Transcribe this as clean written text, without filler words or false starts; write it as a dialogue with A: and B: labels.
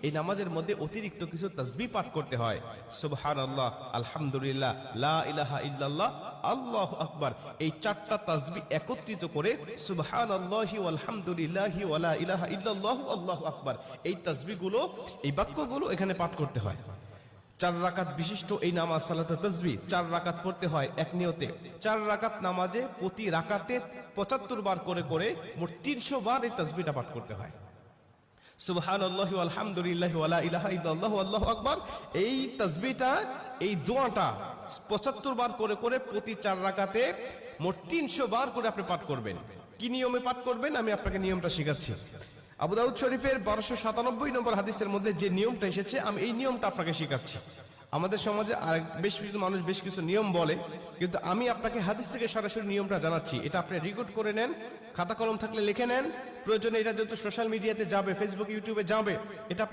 A: এই নামাজের মধ্যে অতিরিক্ত কিছু তাসবিহ পাঠ করতে হয়। সুবহানাল্লাহ, আলহামদুলিল্লাহ, লা ইলাহা ইল্লাল্লাহ, আল্লাহু আকবার, এই চারটা তাসবিহ একত্রিত করে সুবহানাল্লাহি ওয়াল হামদুলিল্লাহি ওয়া লা ইলাহা ইল্লাল্লাহু আল্লাহু আকবার, এই তাসবিহগুলো, এই বাক্যগুলো এখানে পাঠ করতে হয়। 4 রাকাত বিশিষ্ট এই নামাজ সালাতুত তাসবিহ 4 রাকাত পড়তে হয় এক নিয়তে। 4 রাকাত নামাজে প্রতি রাকাতে 75 বার করে করে মোট 300 বার এই তাসবিহটা পাঠ করতে হয়। সুবহানাল্লাহি ওয়াল হামদুলিল্লাহি ওয়া লা ইলাহা ইল্লাল্লাহু আল্লাহু আকবার, এই তাসবিহটা, এই দোয়াটা 75 বার করে করে প্রতি 4 রাকাতে মোট 300 বার করে আপনি পাঠ করবেন। কি নিয়মে পাঠ করবেন আমি আপনাকে নিয়মটা শেখাচ্ছি। আবু দাউদ শরীফের 1297 নম্বর হাদিসের মধ্যে যে নিয়মটা এসেছে আমি এই নিয়মটা আপনাকে শেখাচ্ছি। আমাদের সমাজে আর বেশ কিছু মানুষ বেশ কিছু নিয়ম বলে, কিন্তু আমি আপনাকে হাদিস থেকে সরাসরি নিয়মটা জানাচ্ছি। এটা আপনি রেকর্ড করে নেন, খাতা কলম থাকলে লিখে নেন, প্রয়োজনে এটা যত সোশ্যাল মিডিয়াতে যাবে, ফেসবুক, ইউটিউবে যাবে, এটা